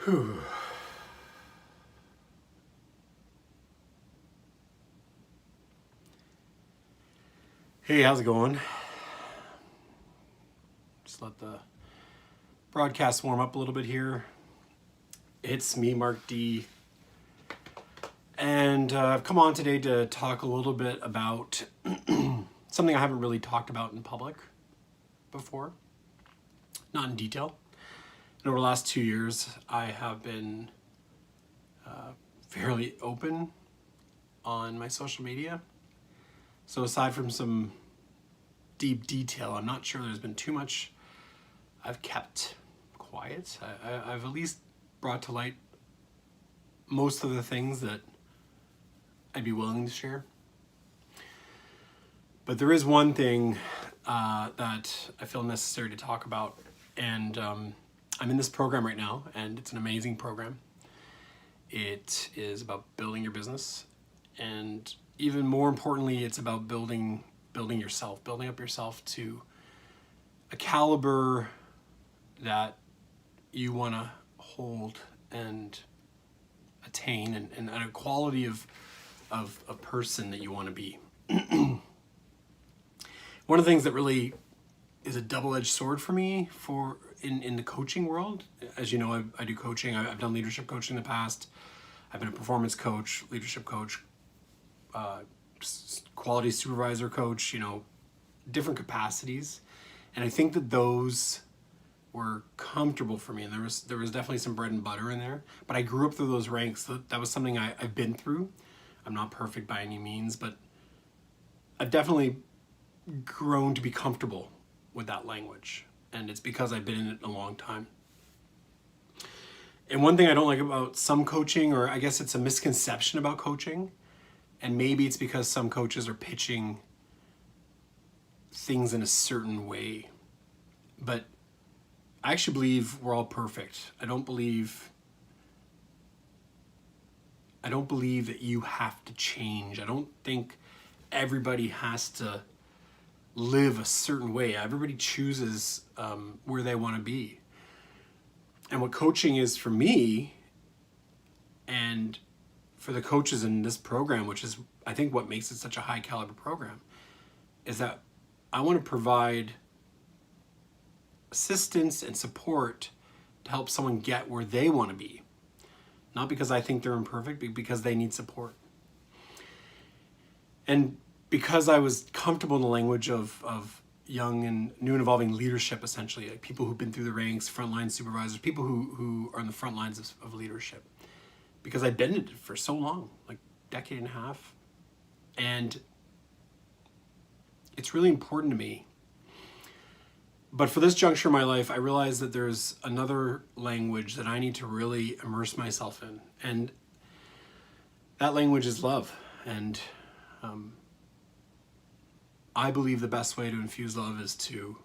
Whew. Hey, how's it going? Just let the broadcast warm up a little bit here. It's me, Mark D. And I've come on today to talk a little bit about something I haven't really talked about in public before, not in detail. And over the last 2 years, I have been fairly open on my social media. So aside from some deep detail, I'm not sure there's been too much I've kept quiet. I've at least brought to light most of the things that I'd be willing to share. But there is one thing that I feel necessary to talk about. And I'm in this program right now, and it's an amazing program. It is about building your business, and even more importantly, it's about building yourself, building up yourself to a caliber that you want to hold and attain, and a quality of a person that you want to be. One of the things that really is a double-edged sword for me in the coaching world, as you know, I do coaching. I've done leadership coaching in the past. I've been a performance coach, leadership coach, quality supervisor coach, different capacities. And I think that those were comfortable for me, and there was definitely some bread and butter in there. But I grew up through those ranks. That was something I've been through. I'm not perfect by any means, but I've definitely grown to be comfortable with that language. And it's because I've been in it a long time. And one thing I don't like about some coaching, or I guess it's a misconception about coaching, and maybe it's because some coaches are pitching things in a certain way, but I actually believe we're all perfect. I don't believe that you have to change. I don't think everybody has to live a certain way. Everybody chooses where they want to be. And what coaching is for me, and for the coaches in this program, which is I think what makes it such a high caliber program, is that I want to provide assistance and support to help someone get where they want to be. Not because I think they're imperfect, but because they need support. And because I was comfortable in the language of young and new and evolving leadership, essentially, like people who've been through the ranks, frontline supervisors, people who are on the front lines of leadership, because I've been in it for so long, like decade and a half. And it's really important to me. But for this juncture in my life, I realized that there's another language that I need to really immerse myself in. And that language is love. And I believe the best way to infuse love is to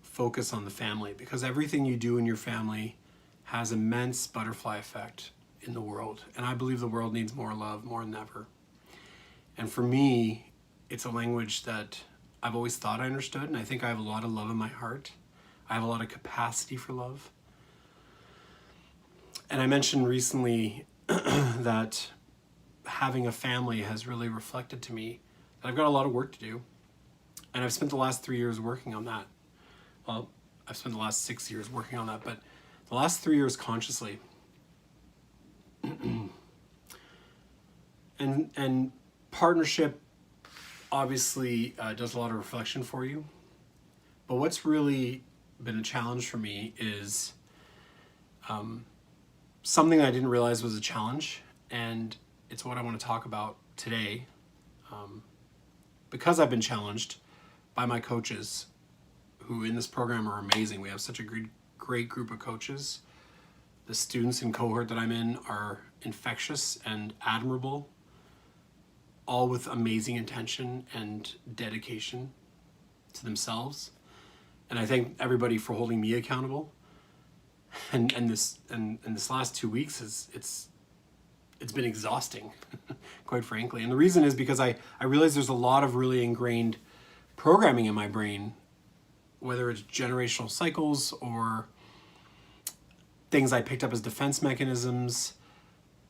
focus on the family, because everything you do in your family has immense butterfly effect in the world. And I believe the world needs more love, more than ever. And for me, it's a language that I've always thought I understood, and I think I have a lot of love in my heart. I have a lot of capacity for love. And I mentioned recently that having a family has really reflected to me that I've got a lot of work to do. And I've spent the last 3 years working on that. Well, I've spent the last 6 years working on that, but the last 3 years consciously. And partnership obviously does a lot of reflection for you. But what's really been a challenge for me is something I didn't realize was a challenge, and it's what I want to talk about today. Because I've been challenged by my coaches, who in this program are amazing. We have such a great group of coaches. The students in cohort that I'm in are infectious and admirable, all with amazing intention and dedication to themselves. And I thank everybody for holding me accountable. And this last 2 weeks it's been exhausting, quite frankly. And the reason is because I realize there's a lot of really ingrained programming in my brain, whether it's generational cycles or things I picked up as defense mechanisms.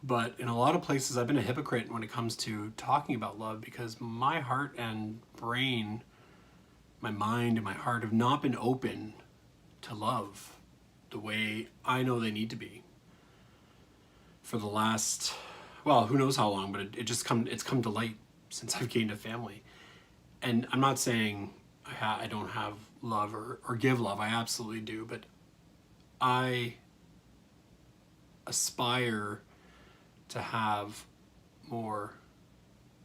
But in a lot of places, I've been a hypocrite when it comes to talking about love, because my heart and brain, my mind and my heart have not been open to love the way I know they need to be for the last, well, who knows how long, but it's come to light since I've gained a family. And I'm not saying I don't have love or give love. I absolutely do. But I aspire to have more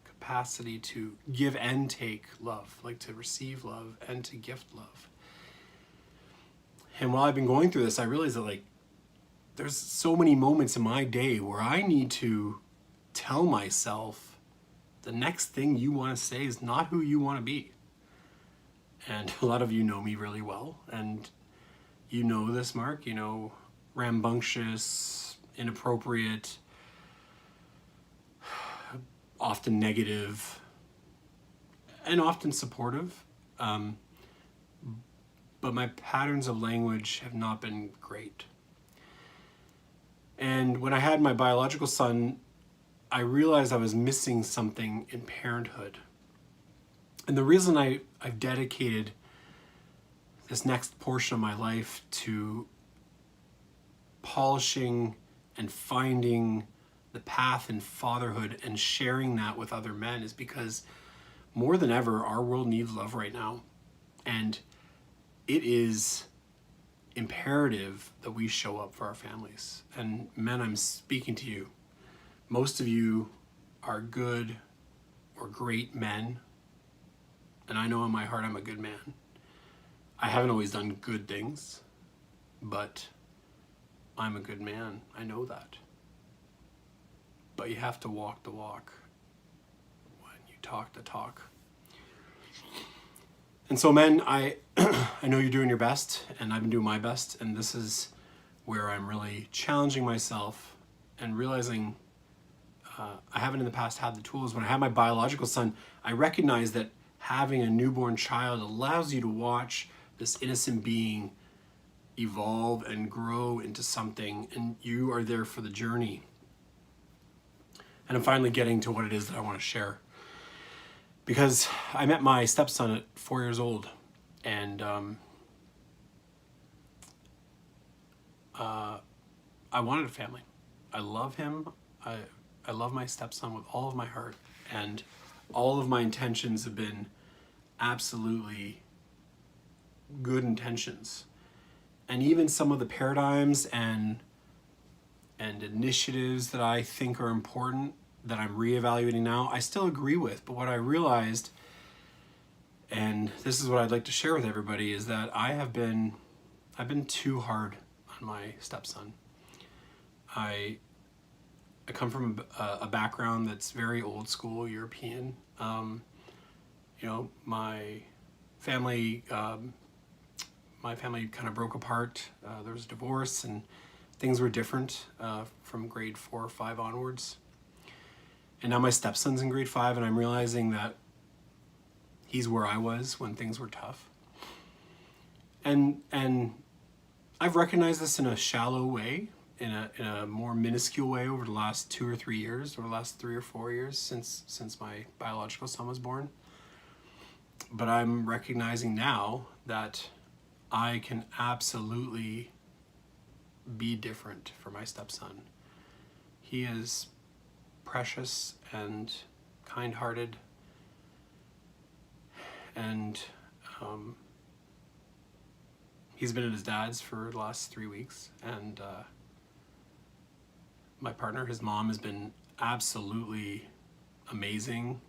capacity to give and take love, like to receive love and to gift love. And while I've been going through this, I realized that like there's so many moments in my day where I need to tell myself the next thing you want to say is not who you want to be. And a lot of you know me really well, and you know this, Mark, you know, rambunctious, inappropriate, often negative, and often supportive. But my patterns of language have not been great. And when I had my biological son, I realized I was missing something in parenthood. And the reason I've dedicated this next portion of my life to polishing and finding the path in fatherhood and sharing that with other men is because more than ever, our world needs love right now. And it is imperative that we show up for our families. And men, I'm speaking to you. Most of you are good or great men. And I know in my heart I'm a good man. I haven't always done good things, but I'm a good man. I know that. But you have to walk the walk when you talk the talk. And so, men, I know you're doing your best, and I've been doing my best, and this is where I'm really challenging myself and realizing I haven't in the past had the tools. When I had my biological son, I recognized that having a newborn child allows you to watch this innocent being evolve and grow into something, and you are there for the journey. And I'm finally getting to what it is that I want to share. Because I met my stepson at 4 years old, and I wanted a family. I love him. I love my stepson with all of my heart, and all of my intentions have been absolutely good intentions. And even some of the paradigms and initiatives that I think are important that I'm reevaluating now, I still agree with. But what I realized, and this is what I'd like to share with everybody, is that I've been too hard on my stepson. I come from a background that's very old school European. You know, my family kind of broke apart. There was a divorce, and things were different from grade 4 or 5 onwards. And now my stepson's in grade 5, and I'm realizing that he's where I was when things were tough. And I've recognized this in a shallow way, in a more minuscule way over the last 2 or 3 years, or the last 3 or 4 years since my biological son was born. But I'm recognizing now that I can absolutely be different for my stepson. He is precious and kind-hearted, and he's been at his dad's for the last 3 weeks, and my partner, his mom, has been absolutely amazing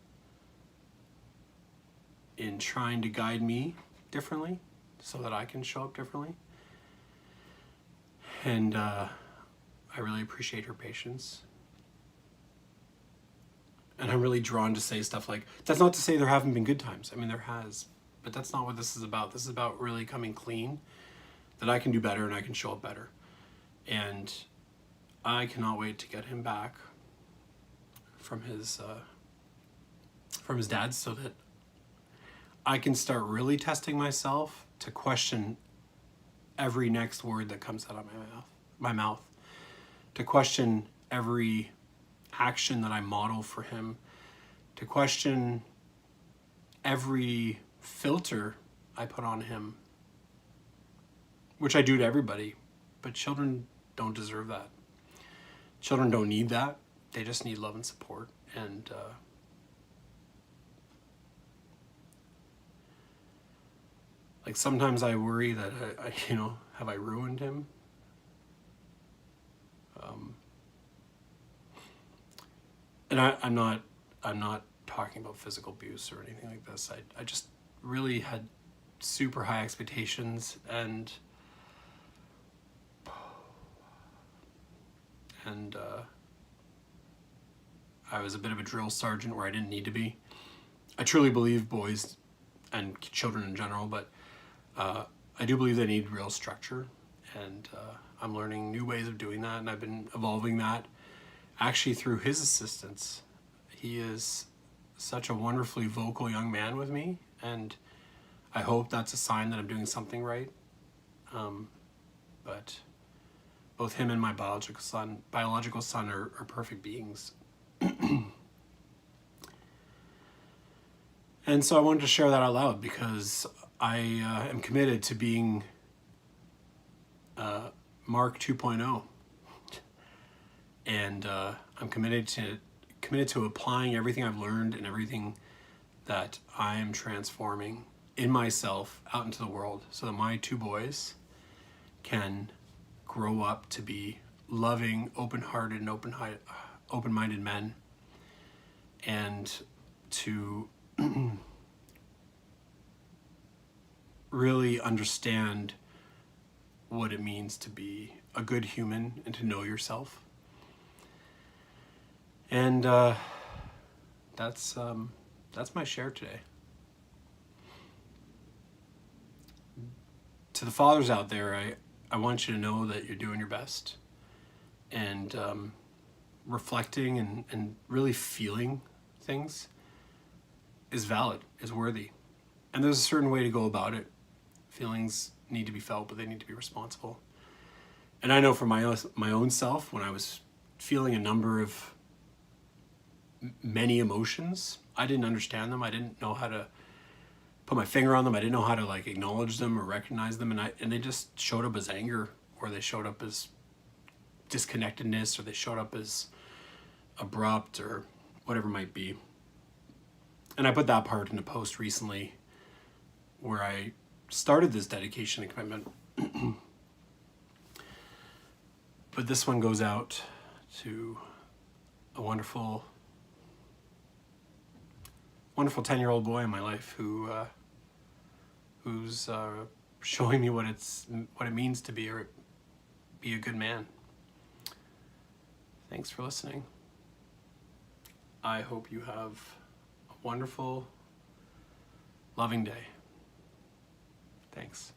in trying to guide me differently so that I can show up differently. And I really appreciate her patience. And I'm really drawn to say stuff like, that's not to say there haven't been good times. I mean, there has, but that's not what this is about. This is about really coming clean, that I can do better and I can show up better. And I cannot wait to get him back from his dad, so that I can start really testing myself to question every next word that comes out of my mouth. my mouth, to question every action that I model for him, to question every filter I put on him, which I do to everybody, but children don't deserve that. Children don't need that. They just need love and support. And like sometimes I worry that have I ruined him? And I'm not talking about physical abuse or anything like this. I just really had super high expectations, and I was a bit of a drill sergeant where I didn't need to be. I truly believe boys and children in general, but I do believe they need real structure, and I'm learning new ways of doing that, and I've been evolving that actually through his assistance. He is such a wonderfully vocal young man with me, and I hope that's a sign that I'm doing something right. But both him and my biological son are perfect beings. And so I wanted to share that out loud because I am committed to being Mark 2.0. And I'm committed to applying everything I've learned and everything that I'm transforming in myself out into the world, so that my two boys can grow up to be loving, open-hearted, and open-minded men, and to really understand what it means to be a good human and to know yourself. And that's my share today. To the fathers out there, I want you to know that you're doing your best, and reflecting and really feeling things is valid, is worthy. And there's a certain way to go about it. Feelings need to be felt, but they need to be responsible. And I know for my own self, when I was feeling a number of many emotions, I didn't understand them. I didn't know how to put my finger on them. I didn't know how to like acknowledge them or recognize them, and they just showed up as anger, or they showed up as disconnectedness, or they showed up as abrupt, or whatever it might be. And I put that part in a post recently where I started this dedication and commitment. But this one goes out to a wonderful 10-year-old boy in my life who's showing me what it means to be a good man. Thanks for listening. I hope you have a wonderful, loving day. Thanks.